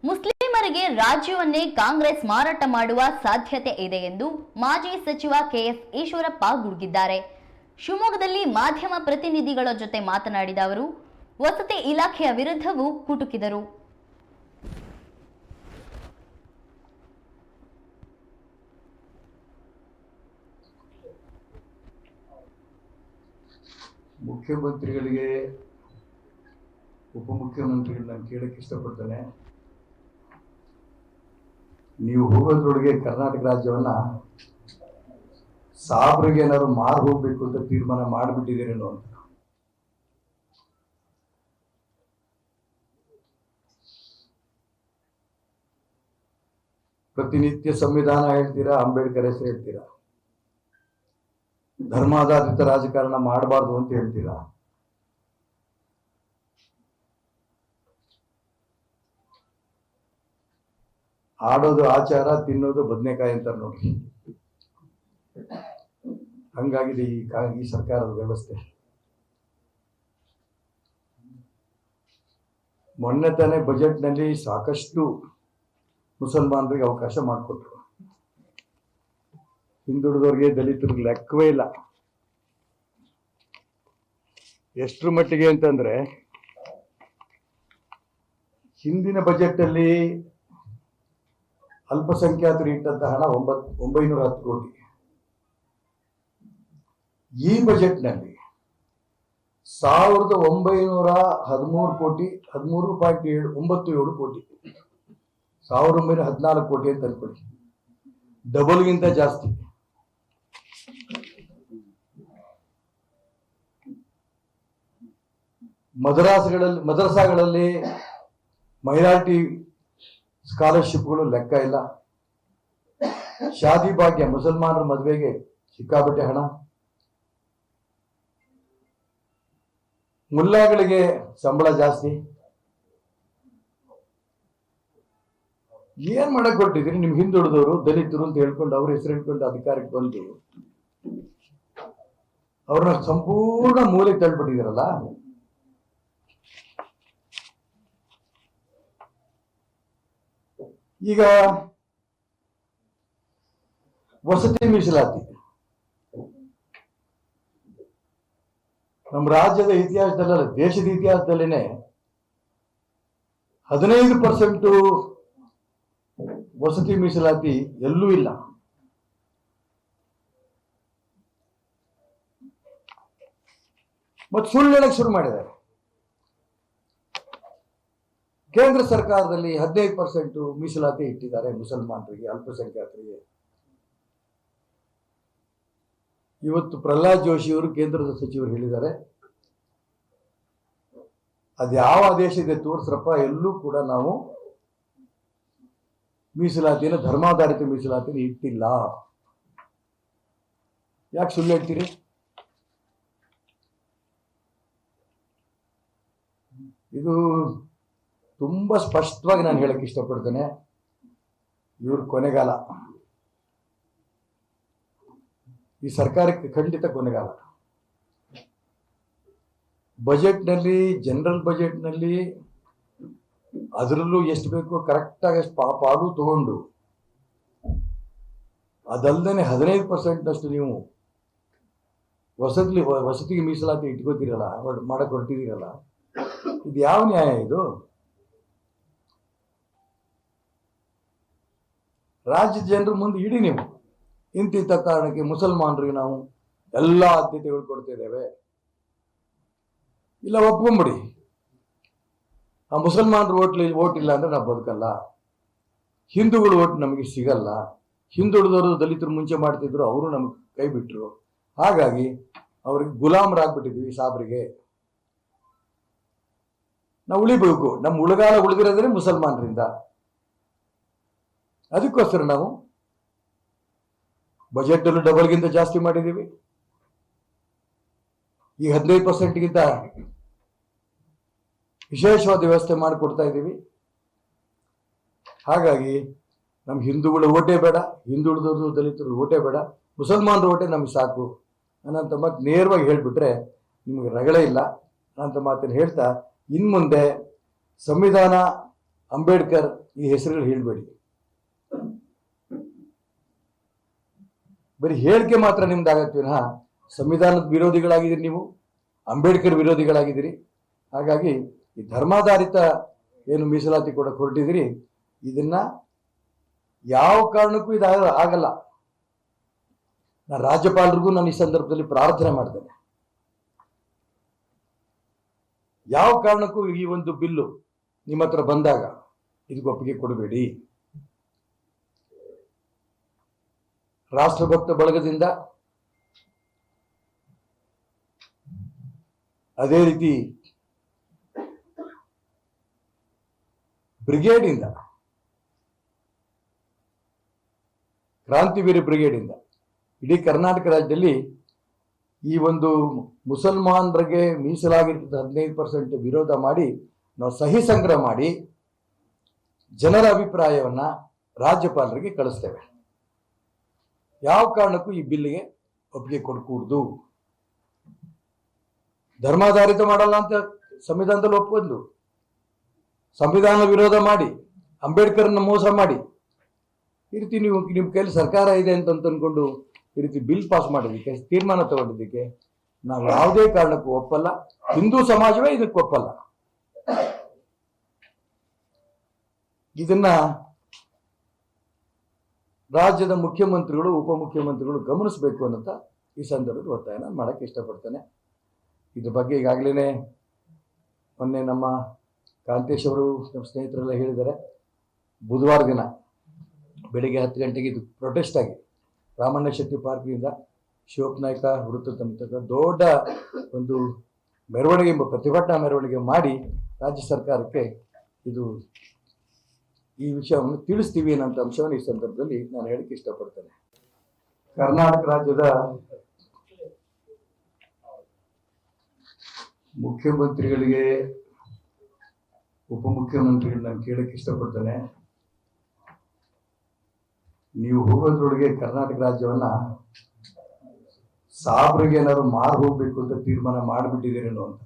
ಮುಸ್ಲಿಮರಿಗೆ ರಾಜ್ಯವನ್ನೇ ಕಾಂಗ್ರೆಸ್ ಮಾರಾಟ ಮಾಡುವ ಸಾಧ್ಯತೆ ಇದೆ ಎಂದು ಮಾಜಿ ಸಚಿವ ಕೆಎಸ್ ಈಶ್ವರಪ್ಪ ಗುಡುಗಿದ್ದಾರೆ. ಶಿವಮೊಗ್ಗದಲ್ಲಿ ಮಾಧ್ಯಮ ಪ್ರತಿನಿಧಿಗಳ ಜೊತೆ ಮಾತನಾಡಿದ ಅವರು ವಸತಿ ಇಲಾಖೆಯ ವಿರುದ್ಧವೂ ಕುಟುಕಿದರು. ಮುಖ್ಯಮಂತ್ರಿಗಳಿಗೆ ಉಪಮುಖ್ಯಮಂತ್ರಿಗಳು ನಾನು ಕೇಳಕ್ಕೆ ಇಷ್ಟಪಡ್ತೇನೆ. ನೀವು ಹೋಗೋದ್ರೊಳಗೆ ಕರ್ನಾಟಕ ರಾಜ್ಯವನ್ನ ಸಾಬ್ರಿಗೆ ಏನಾದ್ರು ಮಾರು ಹೋಗ್ಬೇಕು ಅಂತ ತೀರ್ಮಾನ ಮಾಡಿಬಿಟ್ಟಿದ್ದೀರೇನೋ ಅಂತ. ಪ್ರತಿನಿತ್ಯ ಸಂವಿಧಾನ ಹೇಳ್ತೀರಾ, ಅಂಬೇಡ್ಕರ್ ಹೆಸರು ಹೇಳ್ತೀರಾ, ಧರ್ಮಾಧಾರಿತ ರಾಜಕಾರಣ ಮಾಡಬಾರ್ದು ಅಂತ ಹೇಳ್ತೀರಾ. ಆಡೋದು ಆಚಾರ, ತಿನ್ನೋದು ಬದನೆಕಾಯಿ ಅಂತಾರೆ ನೋಡಿ. ಹಂಗಾಗಿದೆ ಈ ಸರ್ಕಾರದ ವ್ಯವಸ್ಥೆ. ಮೊನ್ನೆ ತಾನೇ ಬಜೆಟ್ನಲ್ಲಿ ಸಾಕಷ್ಟು ಮುಸಲ್ಮಾನರಿಗೆ ಅವಕಾಶ ಮಾಡಿಕೊಟ್ರು. ಹಿಂದುಳಿದವ್ರಿಗೆ, ದಲಿತರಿಗೆ ಲೆಕ್ಕವೇ ಇಲ್ಲ. ಎಷ್ಟರ ಮಟ್ಟಿಗೆ ಅಂತಂದ್ರೆ ಹಿಂದಿನ ಬಜೆಟ್ ಅಲ್ಲಿ ಅಲ್ಪಸಂಖ್ಯಾತರು ಇಟ್ಟಂತ ಹಣ 910 ಕೋಟಿ. ಈ ಬಜೆಟ್ನಲ್ಲಿ 1913 ಕೋಟಿ, 13.97 ಕೋಟಿ, 1914 ಕೋಟಿ ಅಂತ ಅನ್ಕೊಳ್ಳಿ. ಡಬಲ್ಗಿಂತ ಜಾಸ್ತಿ. ಮದರಸಾಗಳಲ್ಲಿ ಮೈನಾರಿಟಿ ಸ್ಕಾಲರ್ಶಿಪ್ಗಳು ಲೆಕ್ಕ ಇಲ್ಲ. ಶಾದಿ ಭಾಗ್ಯ, ಮುಸಲ್ಮಾನರ ಮದುವೆಗೆ ಸಿಕ್ಕಾಪಟ್ಟೆ ಹಣ. ಮುಲ್ಲಾಗಳಿಗೆ ಸಂಬಳ ಜಾಸ್ತಿ. ಏನ್ ಮಾಡಕ್ ಕೊಟ್ಟಿದ್ರಿ? ನಿಮ್ ಹಿಂದುಳಿದವರು, ದಲಿತರು ಅಂತ ಹೇಳ್ಕೊಂಡು ಅವ್ರ ಹೆಸರು ಹೇಳ್ಕೊಂಡು ಅಧಿಕಾರಕ್ಕೆ ಬಂದು ಅವ್ರನ್ನ ಸಂಪೂರ್ಣ ಮೂಲೆಗೆ ತಳ್ಳಿಬಿಟ್ಟಿದಾರಲ್ಲ. ಈಗ ವಸತಿ ಮೀಸಲಾತಿ ನಮ್ಮ ರಾಜ್ಯದ ಇತಿಹಾಸದಲ್ಲ, ದೇಶದ ಇತಿಹಾಸದಲ್ಲೇನೆ 15% ವಸತಿ ಮೀಸಲಾತಿ ಎಲ್ಲೂ ಇಲ್ಲ. ಮತ್ತೆ ಸುಳ್ಳು ಹೇಳಕ್ ಶುರು ಮಾಡಿದ್ದಾರೆ. ಕೇಂದ್ರ ಸರ್ಕಾರದಲ್ಲಿ 15% ಮೀಸಲಾತಿ ಇಟ್ಟಿದ್ದಾರೆ ಮುಸಲ್ಮಾನರಿಗೆ, ಅಲ್ಪಸಂಖ್ಯಾತರಿಗೆ. ಇವತ್ತು ಪ್ರಹ್ಲಾದ್ ಜೋಶಿ ಅವರು, ಕೇಂದ್ರದ ಸಚಿವರು ಹೇಳಿದ್ದಾರೆ, ಅದ್ಯಾವ ಆದೇಶ ಇದೆ ತೋರಿಸ್ರಪ್ಪ, ಎಲ್ಲೂ ಕೂಡ ನಾವು ಮೀಸಲಾತಿನ, ಧರ್ಮಾಧಾರಿತ ಮೀಸಲಾತಿನ ಇಟ್ಟಿಲ್ಲ. ಯಾಕೆ ಸುಳ್ಳು ಹೇಳ್ತೀರಿ? ಇದು ತುಂಬಾ ಸ್ಪಷ್ಟವಾಗಿ ನಾನು ಹೇಳಕ್ ಇಷ್ಟಪಡ್ತೇನೆ. ಇವ್ರ ಕೊನೆಗಾಲ, ಈ ಸರ್ಕಾರಕ್ಕೆ ಖಂಡಿತ ಕೊನೆಗಾಲ. ಬಜೆಟ್ನಲ್ಲಿ, ಜನರಲ್ ಬಜೆಟ್ನಲ್ಲಿ ಅದರಲ್ಲೂ ಎಷ್ಟು ಬೇಕೋ ಕರೆಕ್ಟಾಗಿ ಅಷ್ಟು ಪಾಲು ತಗೊಂಡು, ಅದಲ್ಲದೆ 15% ನೀವು ವಸತಿಗೆ ಮೀಸಲಾತಿ ಇಟ್ಕೋತೀರಲ್ಲ, ಮಾಡಕ್ ಹೊರಟಿದ್ದೀರಲ್ಲ, ಇದು ಯಾವ ನ್ಯಾಯ ಇದು? ರಾಜ್ಯದ ಜನರ ಮುಂದೆ ಇಡಿ ನೀವು. ಇಂತಿಂಥ ಕಾರಣಕ್ಕೆ ಮುಸಲ್ಮಾನರಿಗೆ ನಾವು ಎಲ್ಲ ಆದ್ಯತೆಗಳು ಕೊಡ್ತಿದ್ದೇವೆ. ಇಲ್ಲ, ಒಪ್ಕೊಂಬಿಡಿ, ಆ ಮುಸಲ್ಮಾನರು ಓಟ್ ಇಲ್ಲ ಅಂದ್ರೆ ನಾವು ಬದುಕಲ್ಲ, ಹಿಂದೂಗಳು ಓಟ್ ನಮಗೆ ಸಿಗಲ್ಲ, ಹಿಂದುಳಿದವರು ದಲಿತರು ಮುಂಚೆ ಮಾಡ್ತಿದ್ರು, ಅವರು ನಮ್ಗೆ ಕೈ ಬಿಟ್ರು, ಹಾಗಾಗಿ ಅವ್ರಿಗೆ ಗುಲಾಮರಾಗ್ಬಿಟ್ಟಿದ್ವಿ ಸಾಬ್ರಿಗೆ. ನಾವು ಉಳಿಬೇಕು. ನಮ್ಮ ಉಳಗಾಲ ಉಳಿದಿರೋದ್ರೆ ಮುಸಲ್ಮಾನರಿಂದ. ಅದಕ್ಕೋಸ್ಕರ ನಾವು ಬಜೆಟ್ ಅಲ್ಲೂ ಡಬಲ್ಗಿಂತ ಜಾಸ್ತಿ ಮಾಡಿದ್ದೀವಿ. ಈ 15%ಗಿಂತ ವಿಶೇಷವಾದ ವ್ಯವಸ್ಥೆ ಮಾಡಿಕೊಡ್ತಾ ಇದ್ದೀವಿ. ಹಾಗಾಗಿ ನಮ್ಮ ಹಿಂದೂಗಳು ಓಟೇ ಬೇಡ, ಹಿಂದುಳಿದವರು ದಲಿತರು ಓಟೇ ಬೇಡ, ಮುಸಲ್ಮಾನರು ಓಟೇ ನಮ್ಗೆ ಸಾಕು ಅನ್ನೋಂಥ ಮಾತು ನೇರವಾಗಿ ಹೇಳಿಬಿಟ್ರೆ ನಿಮಗೆ ರಗಳೇ ಇಲ್ಲ ಅನ್ನೋಂಥ ಮಾತನ್ನು ಹೇಳ್ತಾ, ಇನ್ಮುಂದೆ ಸಂವಿಧಾನ ಅಂಬೇಡ್ಕರ್ ಈ ಹೆಸರುಗಳು ಹೇಳಬೇಡಿ. ಬರೀ ಹೇಳಿಕೆ ಮಾತ್ರ ನಿಮ್ದಾಗತ್ತೆ ವಿನಃ ಸಂವಿಧಾನದ ವಿರೋಧಿಗಳಾಗಿದ್ದೀರಿ ನೀವು, ಅಂಬೇಡ್ಕರ್ ವಿರೋಧಿಗಳಾಗಿದ್ದೀರಿ. ಹಾಗಾಗಿ ಈ ಧರ್ಮಾಧಾರಿತ ಏನು ಮೀಸಲಾತಿ ಕೊಡಕ್ಕೆ ಹೊರಟಿದ್ದೀರಿ, ಇದನ್ನ ಯಾವ ಕಾರಣಕ್ಕೂ ಇದು ಆಗಲ್ಲ. ನಾನು ರಾಜ್ಯಪಾಲರಿಗೂ ನಾನು ಈ ಸಂದರ್ಭದಲ್ಲಿ ಪ್ರಾರ್ಥನೆ ಮಾಡ್ತೇನೆ, ಯಾವ ಕಾರಣಕ್ಕೂ ಈ ಒಂದು ಬಿಲ್ಲು ನಿಮ್ಮ ಹತ್ರ ಬಂದಾಗ ಇದಕ್ಕೆ ಒಪ್ಪಿಗೆ ಕೊಡಬೇಡಿ. ರಾಷ್ಟ್ರಭಕ್ತ ಬಳಗದಿಂದ, ಅದೇ ರೀತಿ ಬ್ರಿಗೇಡಿಂದ, ಕ್ರಾಂತಿವೀರ ಬ್ರಿಗೇಡಿಂದ ಇಡೀ ಕರ್ನಾಟಕ ರಾಜ್ಯದಲ್ಲಿ ಈ ಒಂದು ಮುಸಲ್ಮಾನರಿಗೆ ಮೀಸಲಾಗಿರ್ತದ 15% ವಿರೋಧ ಮಾಡಿ ನಾವು ಸಹಿ ಸಂಗ್ರಹ ಮಾಡಿ ಜನರ ಅಭಿಪ್ರಾಯವನ್ನ ರಾಜ್ಯಪಾಲರಿಗೆ ಕಳಿಸ್ತೇವೆ. ಯಾವ ಕಾರಣಕ್ಕೂ ಈ ಬಿಲ್ಲಿಗೆ ಒಪ್ಪಿಗೆ ಕೊಡಕೂಡ್ದು. ಧರ್ಮಾಧಾರಿತ ಮಾಡಲ್ಲ ಅಂತ ಸಂವಿಧಾನದಲ್ಲಿ ಒಪ್ಕೊಂಡು ಸಂವಿಧಾನ ವಿರೋಧ ಮಾಡಿ ಅಂಬೇಡ್ಕರ್ನ ಮೋಸ ಮಾಡಿ ಈ ರೀತಿ ನೀವು ನಿಮ್ಮ ಕೈಲಿ ಸರ್ಕಾರ ಇದೆ ಅಂತ ಅನ್ಕೊಂಡು ಈ ರೀತಿ ಬಿಲ್ ಪಾಸ್ ಮಾಡೋದಕ್ಕೆ, ತೀರ್ಮಾನ ತಗೊಂಡಿದ್ದಕ್ಕೆ ನಾವು ಯಾವುದೇ ಕಾರಣಕ್ಕೂ ಒಪ್ಪಲ್ಲ. ಹಿಂದೂ ಸಮಾಜವೇ ಇದಕ್ಕೆ ಒಪ್ಪಲ್ಲ. ಇದನ್ನ ರಾಜ್ಯದ ಮುಖ್ಯಮಂತ್ರಿಗಳು, ಉಪಮುಖ್ಯಮಂತ್ರಿಗಳು ಗಮನಿಸಬೇಕು ಅನ್ನೋಂಥ ಈ ಸಂದರ್ಭದಲ್ಲಿ ಒತ್ತಾಯ ನಾನು ಮಾಡಕ್ಕೆ ಇಷ್ಟಪಡ್ತೇನೆ. ಇದ್ರ ಬಗ್ಗೆ ಈಗಾಗಲೇ ಮೊನ್ನೆ ನಮ್ಮ ಕಾಂತೇಶ್ ಅವರು, ನಮ್ಮ ಸ್ನೇಹಿತರೆಲ್ಲ ಹೇಳಿದ್ದಾರೆ, ಬುಧವಾರ ದಿನ ಬೆಳಿಗ್ಗೆ 10 ಗಂಟೆಗೆ ಇದು ಪ್ರೊಟೆಸ್ಟ್ ಆಗಿ ರಾಮಣ್ಣ ಶೆಟ್ಟಿ ಪಾರ್ಕ್ನಿಂದ ಶಿವಪ್ಪ ನಾಯ್ಕ ವೃತ್ತ ತನಕ ದೊಡ್ಡ ಒಂದು ಮೆರವಣಿಗೆ, ಪ್ರತಿಭಟನಾ ಮೆರವಣಿಗೆ ಮಾಡಿ ರಾಜ್ಯ ಸರ್ಕಾರಕ್ಕೆ ಈ ವಿಷಯವನ್ನು ತಿಳಿಸ್ತೀವಿ ಅನ್ನೋಂಥ ಅಂಶವನ್ನು ಈ ಸಂದರ್ಭದಲ್ಲಿ ನಾನು ಹೇಳಕ್ಕೆ ಇಷ್ಟಪಡ್ತೇನೆ. ಕರ್ನಾಟಕ ರಾಜ್ಯದ ಮುಖ್ಯಮಂತ್ರಿಗಳಿಗೆ, ಉಪಮುಖ್ಯಮಂತ್ರಿಗಳು ನಾನು ಕೇಳಕ್ಕೆ ಇಷ್ಟಪಡ್ತೇನೆ, ನೀವು ಹೋಗೋದ್ರೊಳಗೆ ಕರ್ನಾಟಕ ರಾಜ್ಯವನ್ನ ಸಾಬ್ರಿಗೆ ಏನಾದ್ರು ಮಾರು ಹೋಗ್ಬೇಕು ಅಂತ ತೀರ್ಮಾನ ಮಾಡಿಬಿಟ್ಟಿದ್ದೀರೇನೋ ಅಂತ.